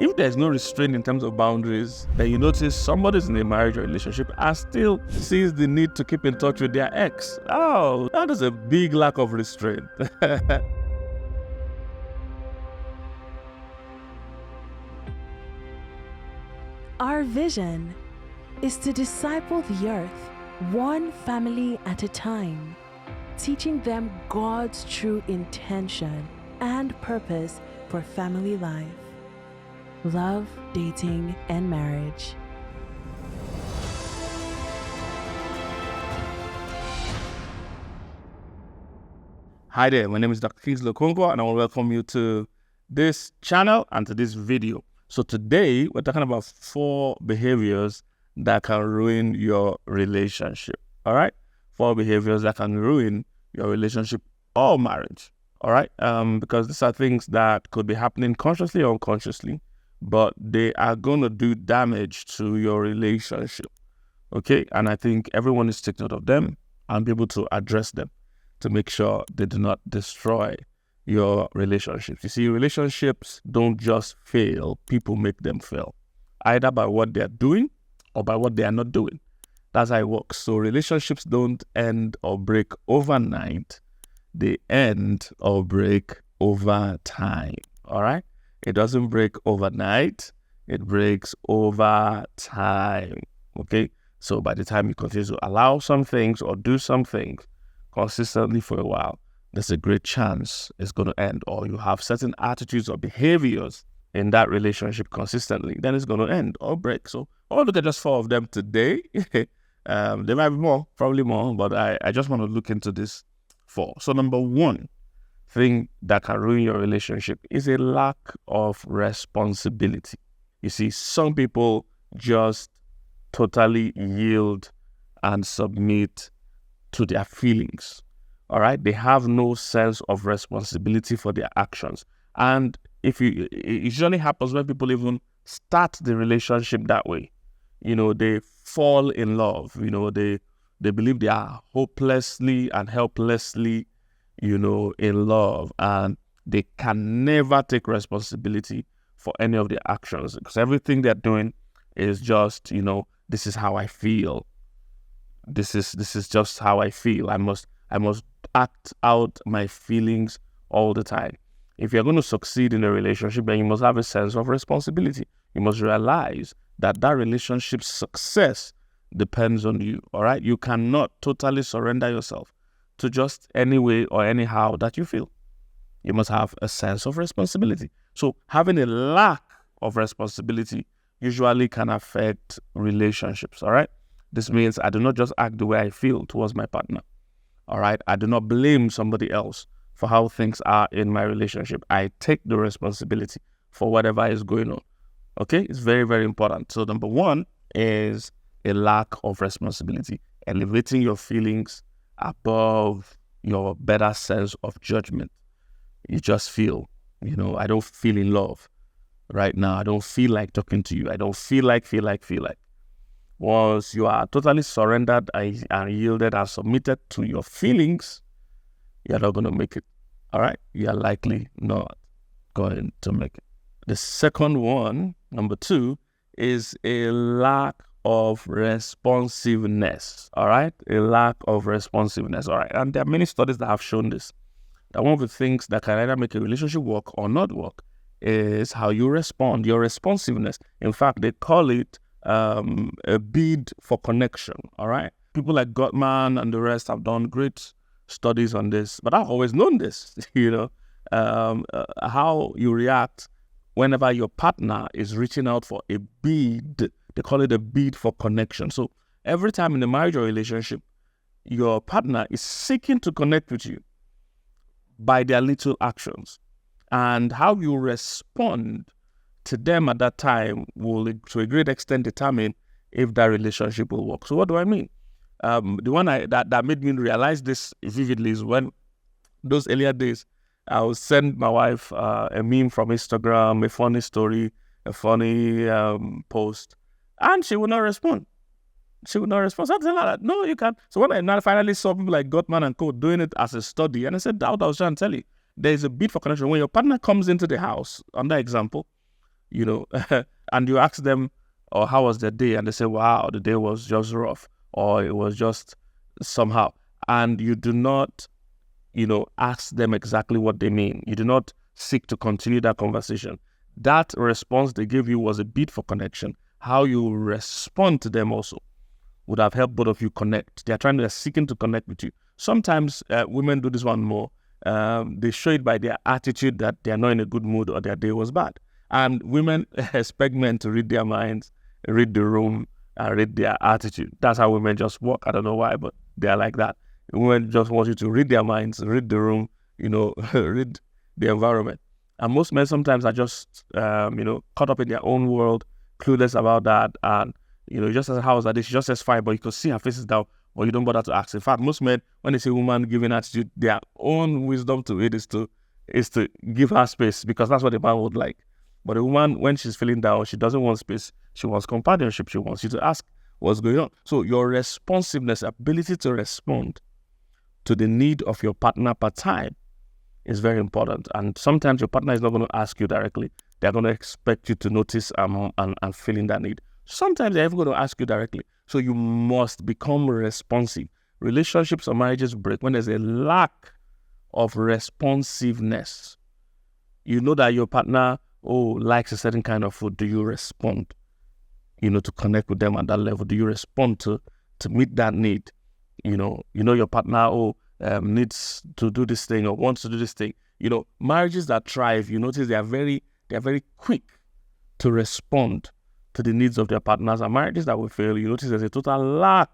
If there's no restraint in terms of boundaries, then you notice somebody's in a marriage or relationship and still sees the need to keep in touch with their ex. Oh, that is a big lack of restraint. Our vision is to disciple the earth, one family at a time, teaching them God's true intention and purpose for family life, love, dating, and marriage. Hi there, my name is Dr. Kingsley Okonkwo, and I will welcome you to this channel and to this video. So today, we're talking about 4 behaviors that can ruin your relationship, all right? 4 behaviors that can ruin your relationship or marriage, all right? Because these are things that could be happening consciously or unconsciously, but they are going to do damage to your relationship, okay? And I think everyone is taking note of them and be able to address them to make sure they do not destroy your relationships. You see, relationships don't just fail, people make them fail, either by what they're doing or by what they are not doing. That's how it works. So relationships don't end or break overnight. They end or break over time, all right? It doesn't break overnight. It breaks over time, okay? So by the time you continue to allow some things or do some things consistently for a while, there's a great chance it's going to end. Or you have certain attitudes or behaviors in that relationship consistently, then it's going to end or break. So I'll look at just 4 of them today. There might be more, probably more, but I just want to look into this 4. So number 1 thing that can ruin your relationship is a lack of responsibility. You see, some people just totally yield and submit to their feelings. All right, they have no sense of responsibility for their actions. And it usually happens when people even start the relationship that way. You know, they fall in love. You know, they believe they are hopelessly and helplessly, you know, in love, and they can never take responsibility for any of their actions, because everything they're doing is just, you know, this is how I feel. This is just how I feel. I must act out my feelings all the time. If you're going to succeed in a relationship, then you must have a sense of responsibility. You must realize that relationship's success depends on you, all right? You cannot totally surrender yourself to just any way or anyhow that you feel. You must have a sense of responsibility. So having a lack of responsibility usually can affect relationships, all right? This means I do not just act the way I feel towards my partner. All right. I do not blame somebody else for how things are in my relationship. I take the responsibility for whatever is going on. Okay. It's very, very important. So number 1 is a lack of responsibility, elevating your feelings above your better sense of judgment. You just feel, you know, I don't feel in love right now. I don't feel like talking to you. I don't feel like. Once you are totally surrendered and yielded and submitted to your feelings, you're not going to make it. All right? You're likely not going to make it. The second one, number 2, is a lack of responsiveness. All right? A lack of responsiveness. All right? And there are many studies that have shown this. That one of the things that can either make a relationship work or not work is how you respond, your responsiveness. In fact, they call it a bid for connection, all right? People like Gottman and the rest have done great studies on this, but I've always known this, you know, how you react whenever your partner is reaching out for a bid. They call it a bid for connection. So every time in a marriage or relationship, your partner is seeking to connect with you by their little actions, and how you respond to them at that time will, to a great extent, determine if that relationship will work. So what do I mean? The one that made me realize this vividly is when those earlier days, I would send my wife a meme from Instagram, a funny story, a funny post, and she would not respond. So I tell her that, no, you can't. So when I now finally saw people like Gottman and Co. doing it as a study, and I said, I was trying to tell you, there is a bid for connection. When your partner comes into the house, on that example, and you ask them, "Oh, how was their day?" And they say, "Wow, the day was just rough," or "It was just somehow." And you do not, ask them exactly what they mean. You do not seek to continue that conversation. That response they gave you was a bid for connection. How you respond to them also would have helped both of you connect. They're seeking to connect with you. Sometimes women do this one more. They show it by their attitude that they're not in a good mood or their day was bad. And women expect men to read their minds, read the room, and read their attitude. That's how women just work. I don't know why, but they're like that. Women just want you to read their minds, read the room, read the environment. And most men sometimes are just, caught up in their own world, clueless about that. And, just as how was that day, she just says fine, but you could see her face is down, or you don't bother to ask. In fact, most men, when they say woman giving attitude, their own wisdom to it is to give her space, because that's what a man would like. But a woman, when she's feeling down, she doesn't want space. She wants companionship. She wants you to ask what's going on. So your responsiveness, ability to respond to the need of your partner per time is very important. And sometimes your partner is not going to ask you directly. They're going to expect you to notice and feeling that need. Sometimes they're even going to ask you directly. So you must become responsive. Relationships or marriages break when there's a lack of responsiveness. You know that your partner likes a certain kind of food. Do you respond? To connect with them at that level. Do you respond to meet that need? Your partner needs to do this thing or wants to do this thing. Marriages that thrive, you notice they are very quick to respond to the needs of their partners. And marriages that will fail, you notice there's a total lack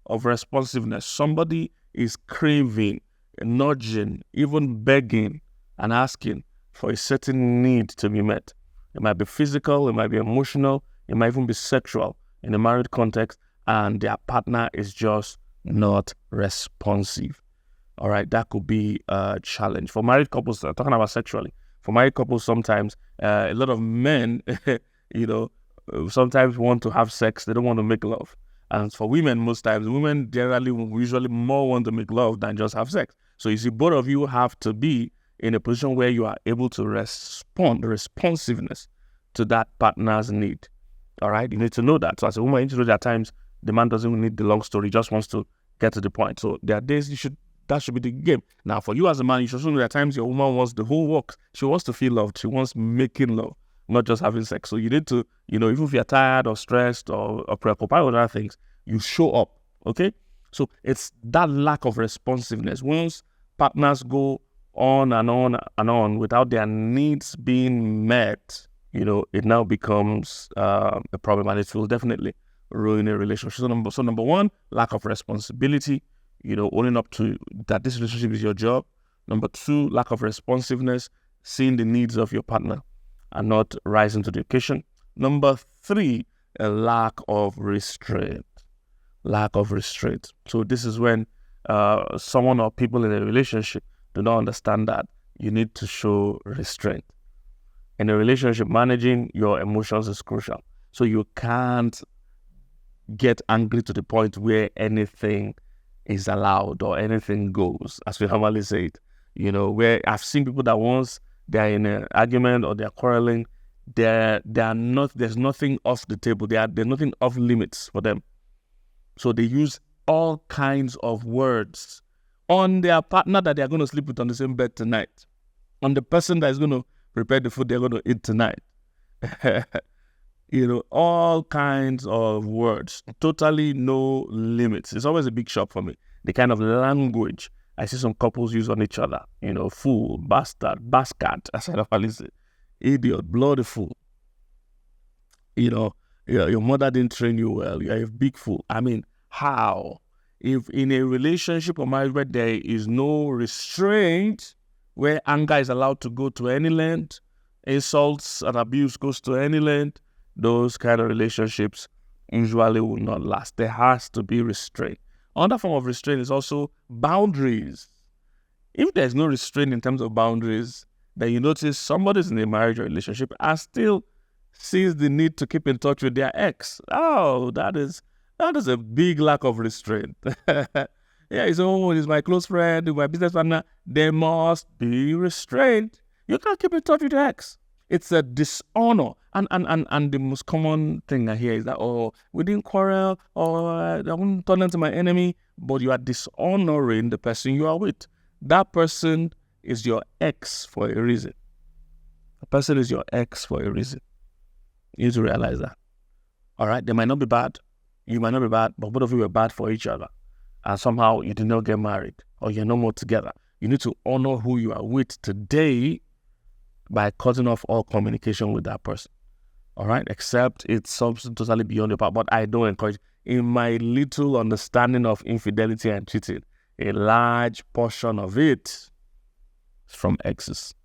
of responsiveness. Somebody is craving, nudging, even begging and asking for a certain need to be met. It might be physical, it might be emotional, it might even be sexual in a married context, and their partner is just not responsive. All right, that could be a challenge. For married couples, talking about sexually, for married couples, sometimes a lot of men, sometimes want to have sex. They don't want to make love. And for women, most times, women usually more want to make love than just have sex. So you see, both of you have to be in a position where you are able to responsiveness to that partner's need. All right, you need to know that. So as a woman, you need to know that at times the man doesn't need the long story, just wants to get to the point. So there are days that should be the game. Now, for you as a man, you should know that at times your woman wants the whole work. She wants to feel loved. She wants making love, not just having sex. So you need to, even if you're tired or stressed or preoccupied with other things, you show up, okay? So it's that lack of responsiveness. Once partners go on and on and on without their needs being met, it now becomes a problem, and it will definitely ruin a relationship. So number one, lack of responsibility, owning up to that this relationship is your job. Number two, lack of responsiveness, seeing the needs of your partner and not rising to the occasion. Number three, a lack of restraint. Lack of restraint. So this is when someone or people in a relationship do not understand that you need to show restraint. In a relationship, managing your emotions is crucial. So you can't get angry to the point where anything is allowed or anything goes, as we normally say it. Where I've seen people that once they're in an argument or they're quarreling, there's nothing off the table. There's nothing off limits for them. So they use all kinds of words on their partner that they're going to sleep with on the same bed tonight, on the person that is going to prepare the food they're going to eat tonight. All kinds of words, totally no limits. It's always a big shock for me, the kind of language I see some couples use on each other. Fool, bastard, as I normally say, idiot, bloody fool. Your mother didn't train you well. You're a big fool. I mean, how? If in a relationship or marriage where there is no restraint, where anger is allowed to go to any length, insults and abuse goes to any length, those kind of relationships usually will not last. There has to be restraint. Another form of restraint is also boundaries. If there's no restraint in terms of boundaries, then you notice somebody's in a marriage or relationship and still sees the need to keep in touch with their ex. Oh, that is a big lack of restraint. Yeah, he's my close friend, my business partner. There must be restraint. You can't keep in touch with your ex. It's a dishonor. And the most common thing I hear is that, oh, we didn't quarrel, or I won't turn into my enemy, but you are dishonoring the person you are with. That person is your ex for a reason. The person is your ex for a reason. You need to realize that. All right? They might not be bad. You might not be bad, but both of you were bad for each other. And somehow you did not get married, or you're no more together. You need to honor who you are with today by cutting off all communication with that person. All right? Except it's something totally beyond your power. But I don't encourage. In my little understanding of infidelity and cheating, a large portion of it is from exes.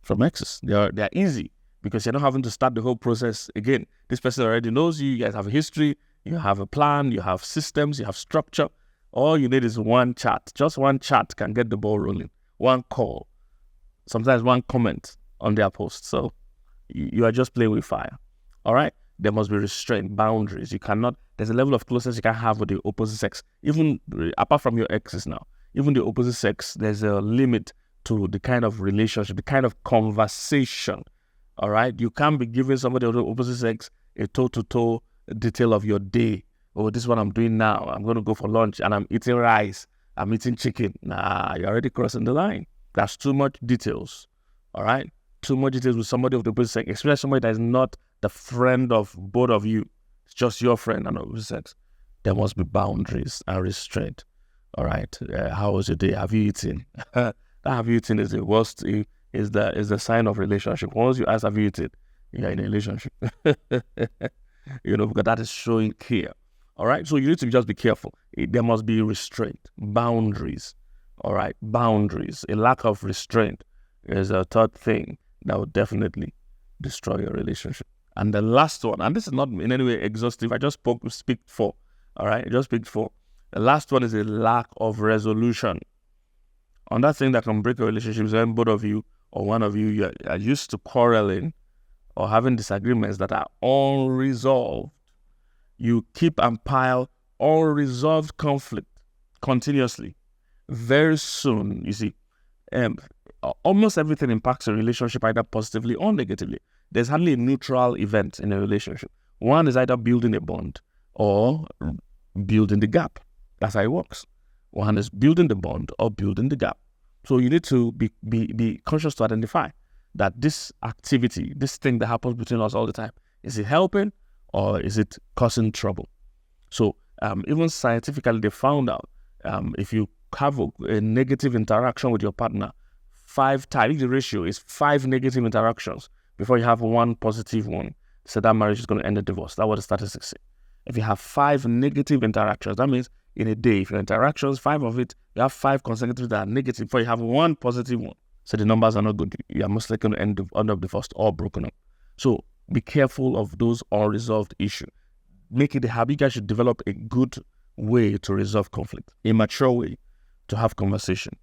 From exes. They're easy because you're not having to start the whole process again. This person already knows you. You guys have a history. You have a plan. You have systems. You have structure. All you need is one chat. Just one chat can get the ball rolling. One call. Sometimes one comment on their post. So you are just playing with fire. All right? There must be restraint, boundaries. You cannot, there's a level of closeness you can have with the opposite sex. Even apart from your exes now, even the opposite sex, there's a limit to the kind of relationship, the kind of conversation. All right? You can't be giving somebody of the opposite sex a toe-to-toe detail of your day. Oh, this is what I'm doing now. I'm going to go for lunch and I'm eating rice. I'm eating chicken. Nah, you're already crossing the line. That's too much details. All right? Too much details with somebody of the opposite sex, especially somebody that is not the friend of both of you. It's just your friend and opposite sex. There must be boundaries and restraint. All right? How was your day? Have you eaten? That have you eaten is the worst, is the sign of relationship. Once you ask, have you eaten? You're in a relationship. Because that is showing care. All right? So you need to just be careful. There must be restraint, boundaries. All right? Boundaries. A lack of restraint is a third thing that would definitely destroy your relationship. And the last one, and this is not in any way exhaustive, I just speak for. All right? I just speak for. The last one is a lack of resolution. Another thing that can break a relationship is when both of you or one of you are used to quarreling or having disagreements that are unresolved. You keep and pile unresolved conflict continuously. Very soon, you see, almost everything impacts a relationship either positively or negatively. There's hardly a neutral event in a relationship. One is either building a bond or building the gap. That's how it works. One is building the bond or building the gap. So you need to be conscious to identify that this activity, this thing that happens between us all the time, is it helping or is it causing trouble? So even scientifically, they found out if you have a negative interaction with your partner 5 times, the ratio is 5 negative interactions before you have 1 positive one, so that marriage is going to end in divorce. That's what the statistics say. If you have 5 negative interactions, that means in a day, if your interactions, 5 of it, you have 5 consecutive that are negative before you have 1 positive one. So the numbers are not good. You are most likely going to end up divorced or broken up. So be careful of those unresolved issues. Make it a habit. You guys should develop a good way to resolve conflict, a mature way to have conversation,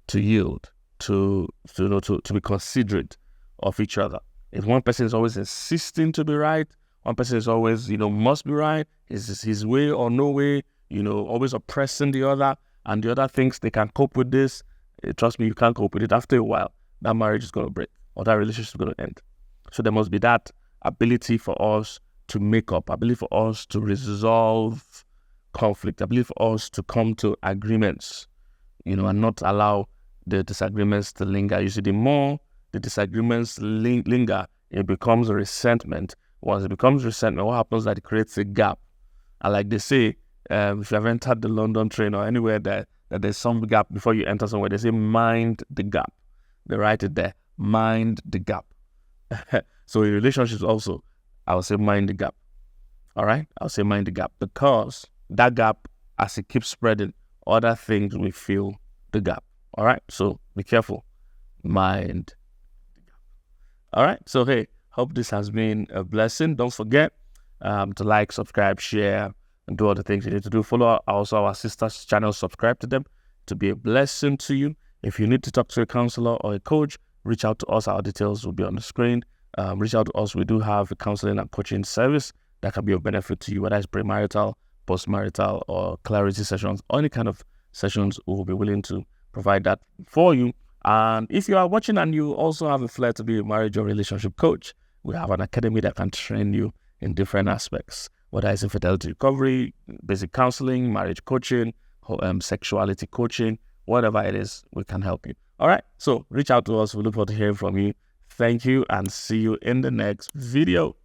to yield, to be considerate of each other. If one person is always insisting to be right, one person is always, must be right, is his way or no way, always oppressing the other, and the other thinks they can cope with this, trust me, you can't cope with it. After a while, that marriage is going to break or that relationship is going to end. So there must be that ability for us to make up, ability for us to resolve conflict, ability for us to come to agreements, and not allow the disagreements to linger. You see, the more the disagreements linger, it becomes a resentment. Once it becomes resentment, what happens is that it creates a gap. And like they say, if you have entered the London train or anywhere that there's some gap before you enter somewhere, they say mind the gap. They write it there, mind the gap. So in relationships also, I would say mind the gap. All right? I'll say mind the gap, because that gap, as it keeps spreading, other things will fill the gap. All right? So be careful. Mind the gap. All right? So hey, hope this has been a blessing. Don't forget to like, subscribe, share, and do all the things you need to do. Follow also our sisters' channel, subscribe to them to be a blessing to you. If you need to talk to a counselor or a coach, reach out to us. Our details will be on the screen. Reach out to us. We do have a counseling and coaching service that can be of benefit to you, whether it's premarital, postmarital, or clarity sessions, or any kind of sessions. We will be willing to provide that for you And if you are watching and you also have a flair to be a marriage or relationship coach, we have an academy that can train you in different aspects, whether it's infidelity recovery, basic counseling, marriage coaching, sexuality coaching, whatever it is, we can help you. All right, so reach out to us. We look forward to hearing from you. Thank you, and see you in the next video.